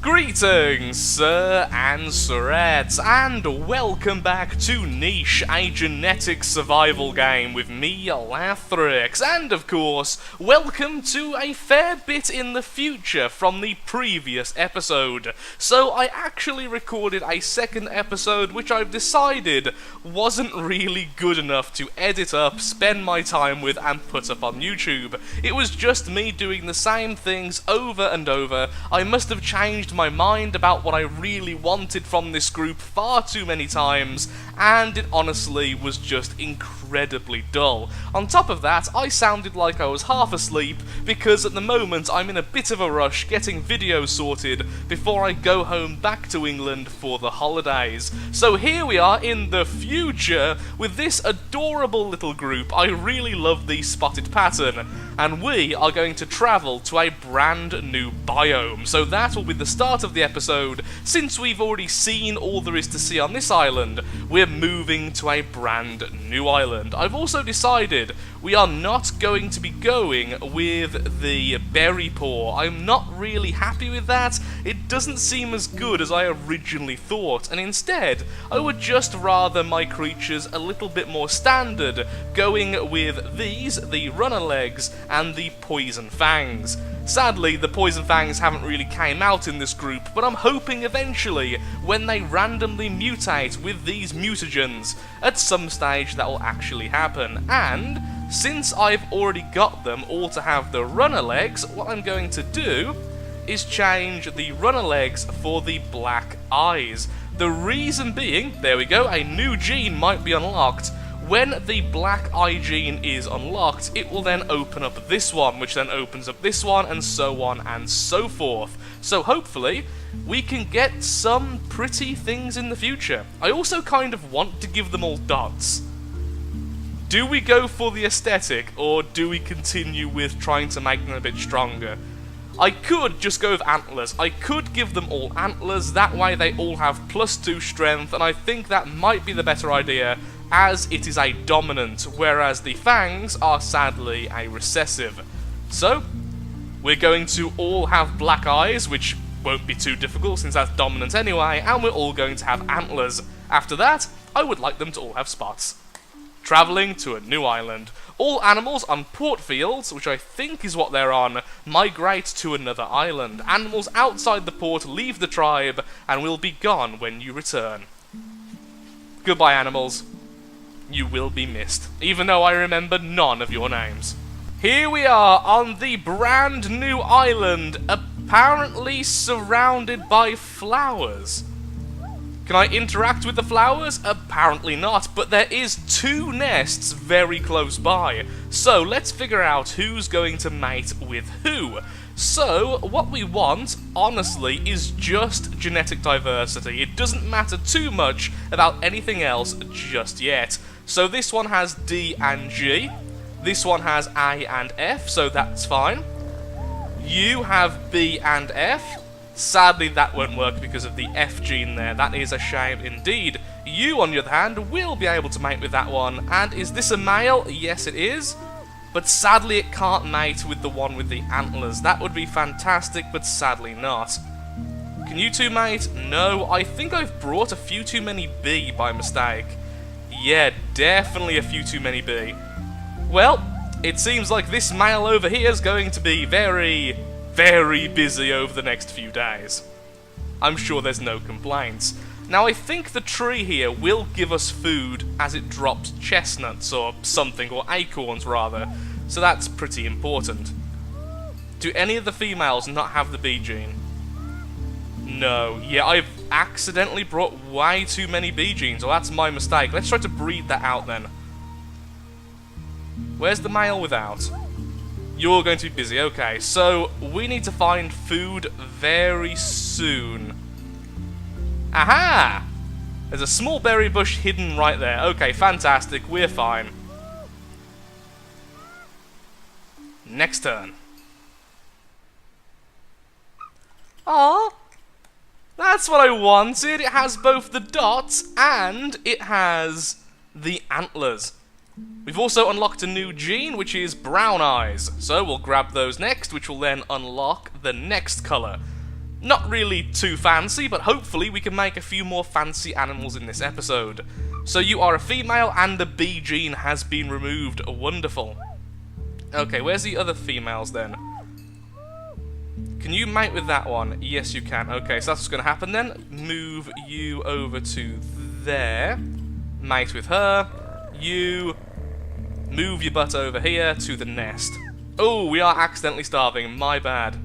Greetings, Sir and Sirettes, and welcome back to Niche, a genetic survival game with me, Lathrix, and of course, welcome to a fair bit in the future from the previous episode. So I actually recorded a second episode which I've decided wasn't really good enough to edit up, spend my time with, and put up on YouTube. It was just me doing the same things over and over. I must have changed my mind about what I really wanted from this group far too many times, and it honestly was just incredibly dull. On top of that, I sounded like I was half asleep, because at the moment I'm in a bit of a rush getting videos sorted before I go home back to England for the holidays. So here we are in the future with this adorable little group. I really love the spotted pattern, and we are going to travel to a brand new biome. So that will be the start of the episode. Since we've already seen all there is to see on this island, we're moving to a brand new island. I've also decided we are not going to be going with the berry paw. I'm not really happy with that. It doesn't seem as good as I originally thought, and instead I would just rather my creatures a little bit more standard, going with these, the runner legs, and the poison fangs. Sadly, the poison fangs haven't really came out in this group, but I'm hoping eventually, when they randomly mutate with these mutagens, at some stage that will actually happen. And since I've already got them all to have the runner legs, what I'm going to do is change the runner legs for the black eyes. The reason being, there we go, a new gene might be unlocked. When the black eye gene is unlocked, it will then open up this one, which then opens up this one, and so on and so forth. So hopefully, we can get some pretty things in the future. I also kind of want to give them all dots. Do we go for the aesthetic, or do we continue with trying to make them a bit stronger? I could just go with antlers. I could give them all antlers, that way they all have +2 strength, and I think that might be the better idea, as it is a dominant, whereas the fangs are sadly a recessive. So, we're going to all have black eyes, which won't be too difficult since that's dominant anyway, and we're all going to have antlers. After that, I would like them to all have spots. Travelling to a new island. All animals on port fields, which I think is what they're on, migrate to another island. Animals outside the port leave the tribe, and will be gone when you return. Goodbye, animals. You will be missed, even though I remember none of your names. Here we are on the brand new island, apparently surrounded by flowers. Can I interact with the flowers? Apparently not, but there is 2 nests very close by. So let's figure out who's going to mate with who. So, what we want, honestly, is just genetic diversity. It doesn't matter too much about anything else just yet. So this one has D and G, this one has A and F, so that's fine. You have B and F. Sadly, that won't work because of the F gene there. That is a shame indeed. You, on the other hand, will be able to mate with that one. And is this a male? Yes, it is. But sadly, it can't mate with the one with the antlers. That would be fantastic, but sadly not. Can you two mate? No, I think I've brought a few too many B by mistake. Yeah, definitely a few too many B. Well, it seems like this male over here is going to be very busy over the next few days. I'm sure there's no complaints. Now, I think the tree here will give us food as it drops chestnuts or something, or acorns rather, so that's pretty important. Do any of the females not have the bee gene? No. Yeah, I've accidentally brought way too many bee genes, well, that's my mistake. Let's try to breed that out then. Where's the male without? You're going to be busy, okay. So, we need to find food very soon. Aha! There's a small berry bush hidden right there. Okay, fantastic, we're fine. Next turn. Aww. That's what I wanted. It has both the dots and it has the antlers. We've also unlocked a new gene, which is brown eyes. So we'll grab those next, which will then unlock the next colour. Not really too fancy, but hopefully we can make a few more fancy animals in this episode. So you are a female and the B gene has been removed. Wonderful. Okay, where's the other females then? Can you mate with that one? Yes, you can. Okay, so that's what's going to happen then. Move you over to there. Mate with her. You move your butt over here to the nest. Oh, we are accidentally starving. My bad.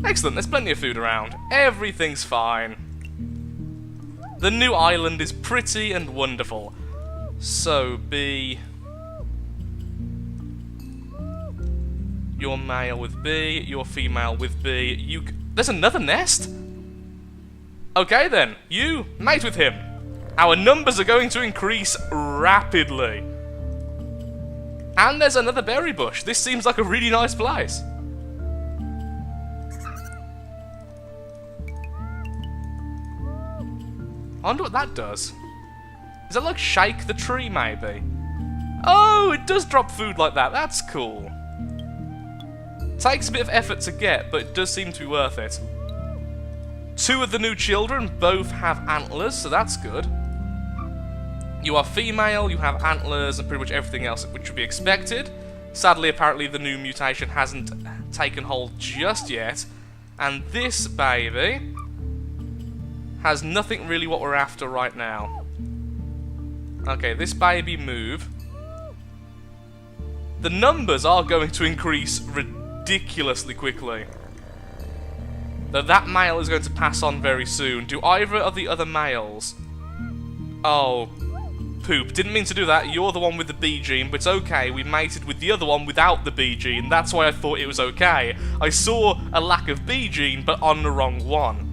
Excellent, there's plenty of food around. Everything's fine. The new island is pretty and wonderful. So, B... You're male with B, you're female with B, there's another nest? Okay then, you mate with him. Our numbers are going to increase rapidly. And there's another berry bush. This seems like a really nice place. I wonder what that does. Does that like shake the tree maybe? Oh, it does drop food like that. That's cool. Takes a bit of effort to get, but it does seem to be worth it. 2 of the new children both have antlers, so that's good. You are female, you have antlers, and pretty much everything else which would be expected. Sadly, apparently the new mutation hasn't taken hold just yet. And this baby has nothing really what we're after right now. Okay, this baby move. The numbers are going to increase ridiculously quickly. Though that male is going to pass on very soon. Do either of the other males... Oh, poop. Didn't mean to do that. You're the one with the B gene, but it's okay. We mated with the other one without the B gene. That's why I thought it was okay. I saw a lack of B gene, but on the wrong one.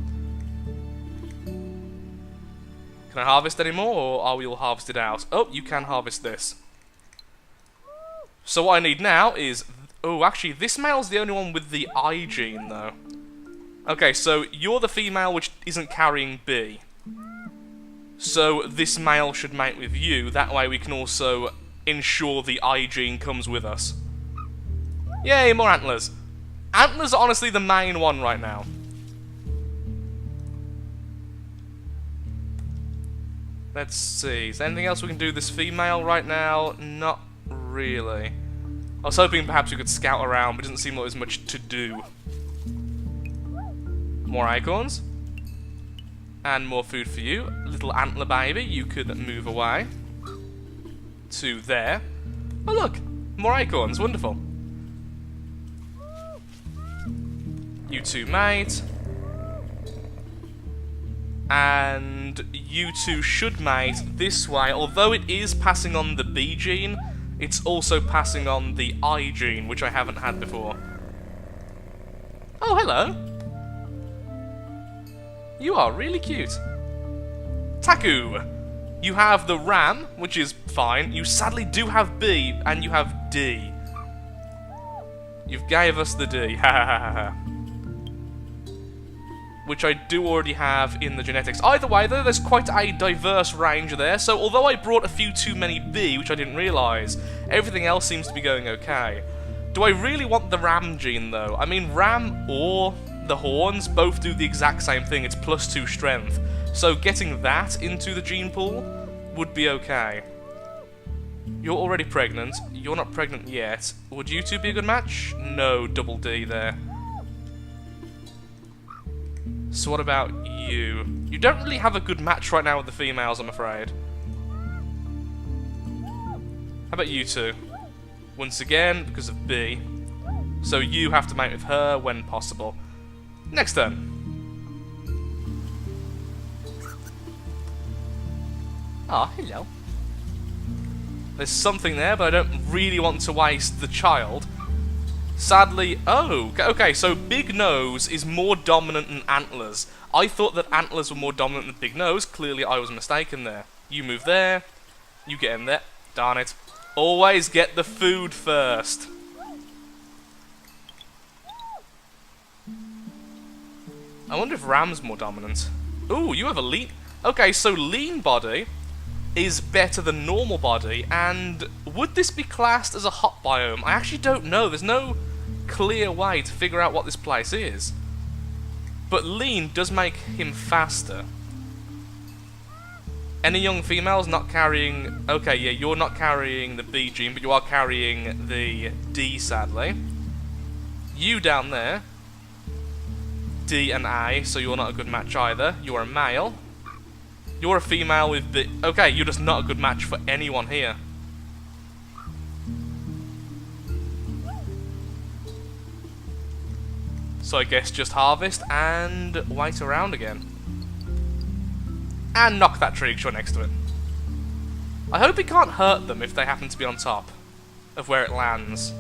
Can I harvest anymore, or are we all harvested out? Oh, you can harvest this. So what I need now is... Oh, actually, this male's the only one with the I gene, though. Okay, so you're the female which isn't carrying B. So this male should mate with you. That way we can also ensure the I gene comes with us. Yay, more antlers. Antlers are honestly the main one right now. Let's see, is there anything else we can do with this female right now? Not really. I was hoping perhaps we could scout around, but it doesn't seem like there's much to do. More acorns. And more food for you. Little antler baby, you could move away. To there. Oh look, more acorns, wonderful. You two mate. And you two should mate this way, although it is passing on the B gene, it's also passing on the I gene, which I haven't had before. Oh, hello. You are really cute. Taku, you have the ram, which is fine. You sadly do have B, and you have D. You've gave us the D, ha ha ha ha. Which I do already have in the genetics. Either way, though, there's quite a diverse range there, so although I brought a few too many B, which I didn't realise, everything else seems to be going okay. Do I really want the ram gene, though? I mean, ram or the horns both do the exact same thing. It's +2 strength. So getting that into the gene pool would be okay. You're already pregnant. You're not pregnant yet. Would you two be a good match? No, double D there. So what about you? You don't really have a good match right now with the females, I'm afraid. How about you two? Once again, because of B. So you have to mate with her when possible. Next turn. Ah, hello. There's something there, but I don't really want to waste the child. Sadly, oh, okay, so Big Nose is more dominant than Antlers. I thought that Antlers were more dominant than Big Nose. Clearly, I was mistaken there. You move there. You get in there. Darn it. Always get the food first. I wonder if Ram's more dominant. Ooh, you have a lean... Okay, so lean body is better than normal body, and would this be classed as a hot biome? I actually don't know. There's no clear way to figure out what this place is. But lean does make him faster. Any young females not carrying... Okay, yeah, you're not carrying the B gene, but you are carrying the D, sadly. You down there, D and A, so you're not a good match either. You're a male. You're a female with the... Okay, you're just not a good match for anyone here. So I guess just harvest and wait around again. And knock that tree next to it. I hope it can't hurt them if they happen to be on top of where it lands.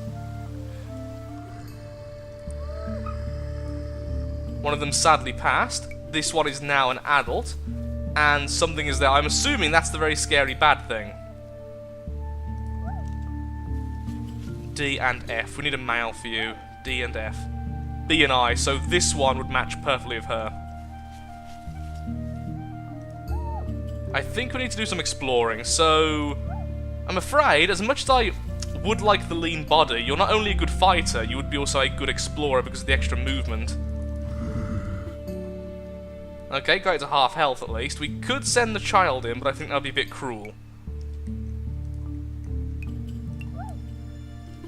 One of them sadly passed. This one is now an adult. And something is there. I'm assuming that's the very scary bad thing. D and F. We need a male for you. D and F. B and I. So this one would match perfectly with her. I think we need to do some exploring, so... I'm afraid, as much as I would like the lean body, you're not only a good fighter, you would be also a good explorer because of the extra movement. Okay, got it to half health at least. We could send the child in, but I think that would be a bit cruel.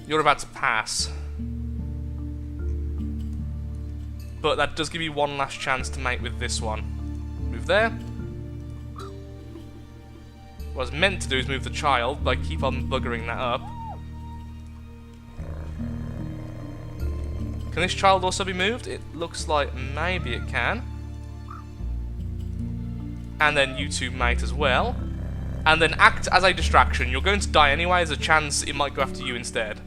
You're about to pass. But that does give you one last chance to mate with this one. Move there. What I was meant to do is move the child, but I keep on buggering that up. Can this child also be moved? It looks like maybe it can. And then you two mate as well. And then act as a distraction. You're going to die anyway, there's a chance it might go after you instead.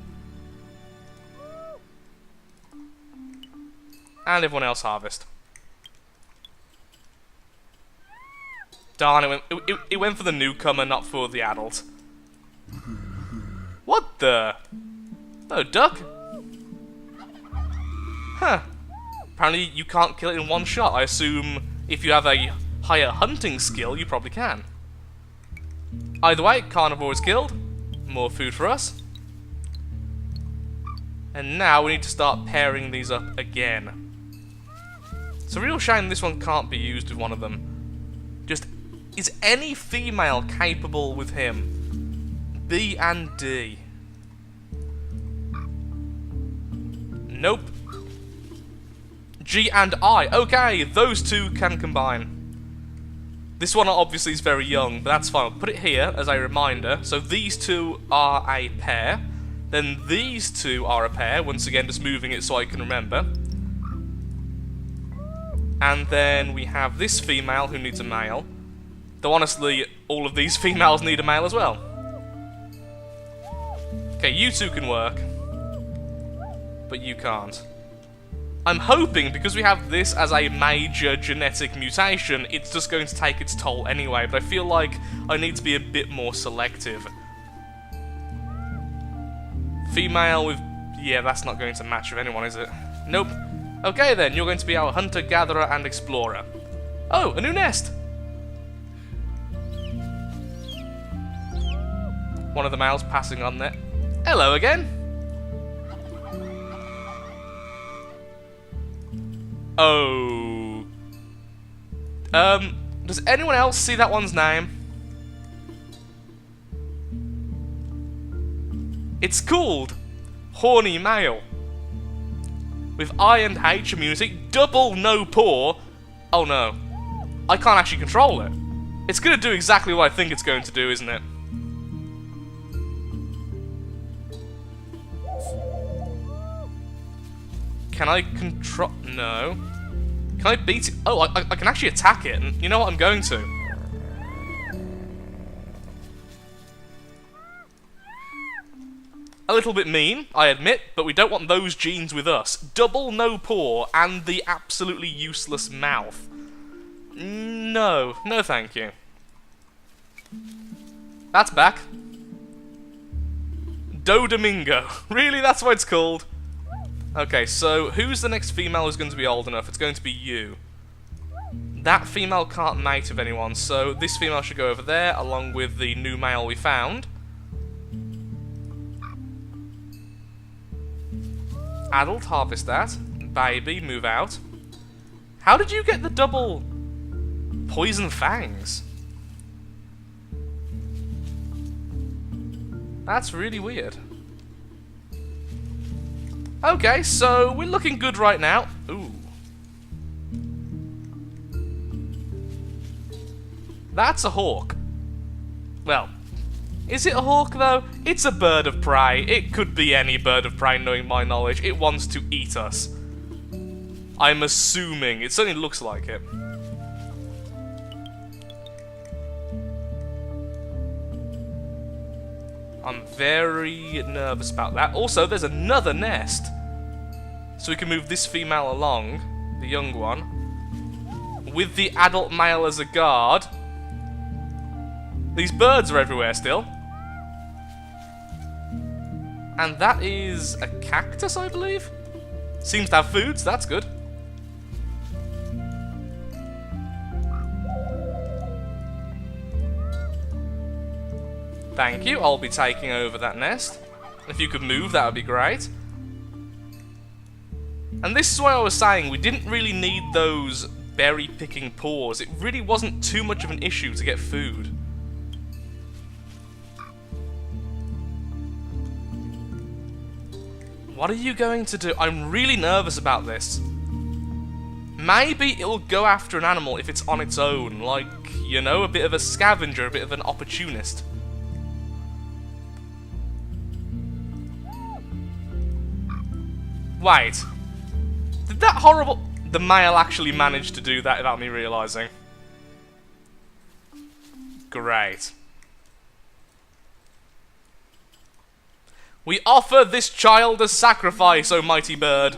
And everyone else harvest. Darn, it went for the newcomer, not for the adult. What the? Oh, duck? Huh. Apparently you can't kill it in one shot. I assume if you have a higher hunting skill, you probably can. Either way, carnivore is killed. More food for us. And now we need to start pairing these up again. It's a real shame this one can't be used with one of them. Just... Is any female capable with him? B and D. Nope. G and I. Okay, those two can combine. This one obviously is very young, but that's fine. I'll put it here as a reminder. So these two are a pair. Then these two are a pair. Once again, just moving it so I can remember. And then we have this female who needs a male. Though honestly, all of these females need a male as well. Okay, you two can work. But you can't. I'm hoping, because we have this as a major genetic mutation, it's just going to take its toll anyway, but I feel like I need to be a bit more selective. Female with... Yeah, that's not going to match with anyone, is it? Nope. Okay then, you're going to be our hunter, gatherer, and explorer. Oh, a new nest! One of the males passing on there. Hello again! Oh... Does anyone else see that one's name? It's called Horny Male. With I and H immunity, double no paw. Oh no. I can't actually control it. It's gonna do exactly what I think it's going to do, isn't it? Can I control... No. Can I beat it? Oh, I can actually attack it, and you know what? I'm going to. A little bit mean, I admit, but we don't want those genes with us. Double no paw and the absolutely useless mouth. No. No thank you. That's back. Dodomingo. Really? That's what it's called? Okay, so who's the next female who's going to be old enough? It's going to be you. That female can't mate with anyone, so this female should go over there, along with the new male we found. Adult, harvest that. Baby, move out. How did you get the double poison fangs? That's really weird. Okay, so we're looking good right now. Ooh. That's a hawk. Well, is it a hawk though? It's a bird of prey. It could be any bird of prey, knowing my knowledge. It wants to eat us. I'm assuming. It certainly looks like it. I'm very nervous about that. Also, there's another nest. So we can move this female along, the young one, with the adult male as a guard. These birds are everywhere still. And that is a cactus, I believe? Seems to have food, so that's good. Thank you, I'll be taking over that nest. If you could move, that would be great. And this is why I was saying we didn't really need those berry-picking paws. It really wasn't too much of an issue to get food. What are you going to do? I'm really nervous about this. Maybe it'll go after an animal if it's on its own. Like, you know, a bit of a scavenger, a bit of an opportunist. Wait. Did that horrible... The male actually managed to do that without me realising. Great. We offer this child as sacrifice, O mighty bird.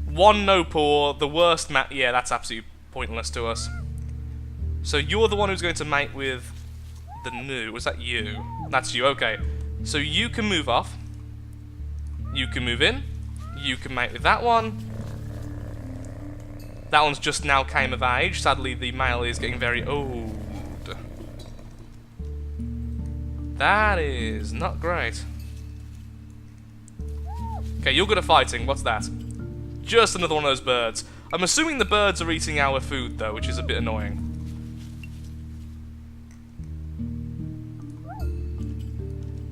One no paw, the worst mate. Yeah, that's absolutely pointless to us. So you're the one who's going to mate with the new. Was that you? That's you, okay. So you can move off. You can move in. You can mate with that one. That one's just now came of age. Sadly, the male is getting very old. That is not great. Okay, you're good at fighting. What's that? Just another one of those birds. I'm assuming the birds are eating our food, though, which is a bit annoying.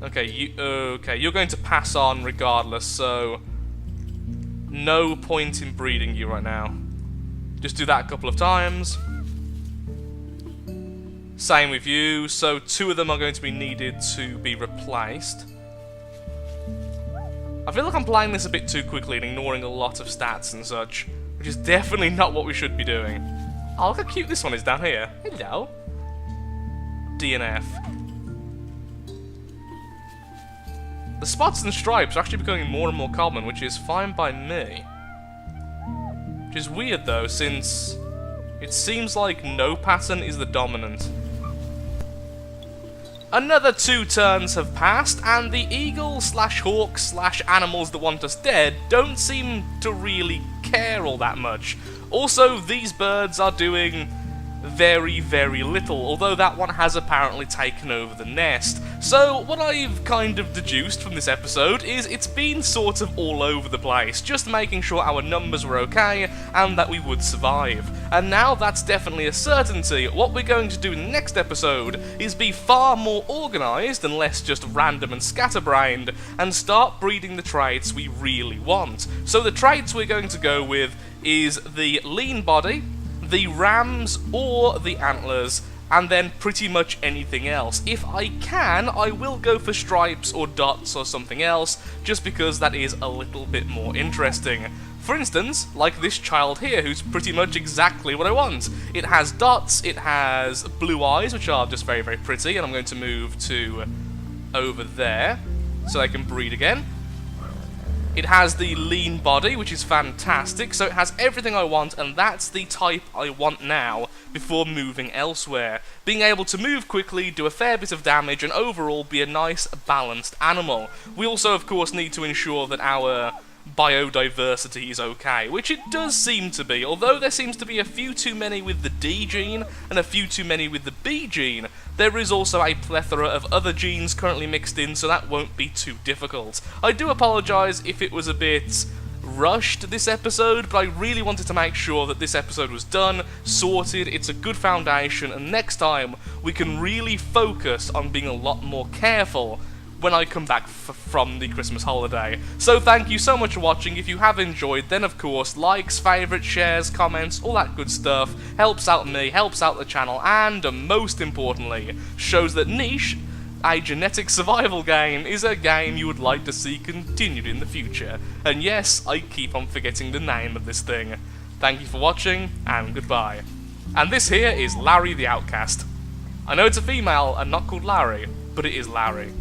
Okay, you're going to pass on regardless, so... No point in breeding you right now. Just do that a couple of times. Same with you, so 2 of them are going to be needed to be replaced. I feel like I'm playing this a bit too quickly and ignoring a lot of stats and such, which is definitely not what we should be doing. Oh, look how cute this one is down here. Hello. DNF. The spots and stripes are actually becoming more and more common, which is fine by me. Which is weird though, since it seems like no pattern is the dominant. Another 2 turns have passed, and the eagle/hawk/animals that want us dead don't seem to really care all that much. Also, these birds are doing very, very little, although that one has apparently taken over the nest. So, what I've kind of deduced from this episode is it's been sort of all over the place, just making sure our numbers were okay and that we would survive. And now that's definitely a certainty. What we're going to do in the next episode is be far more organised and less just random and scatterbrained, and start breeding the traits we really want. So the traits we're going to go with is the lean body, the rams or the antlers, and then pretty much anything else. If I can, I will go for stripes or dots or something else, just because that is a little bit more interesting. For instance, like this child here, who's pretty much exactly what I want. It has dots, it has blue eyes, which are just very, very pretty, and I'm going to move to over there, so they can breed again. It has the lean body, which is fantastic, so it has everything I want, and that's the type I want now, before moving elsewhere. Being able to move quickly, do a fair bit of damage, and overall be a nice, balanced animal. We also, of course, need to ensure that our biodiversity is okay, which it does seem to be, although there seems to be a few too many with the D gene, and a few too many with the B gene. there is also a plethora of other genes currently mixed in, so that won't be too difficult. I do apologise if it was a bit rushed this episode, but I really wanted to make sure that this episode was done, sorted, it's a good foundation, and next time we can really focus on being a lot more careful when I come back from the Christmas holiday. So thank you so much for watching. If you have enjoyed, then of course, likes, favourites, shares, comments, all that good stuff helps out me, helps out the channel, and most importantly, shows that Niche, a genetic survival game, is a game you would like to see continued in the future. And yes, I keep on forgetting the name of this thing. Thank you for watching, and goodbye. And this here is Larry the Outcast. I know it's a female and not called Larry, but it is Larry.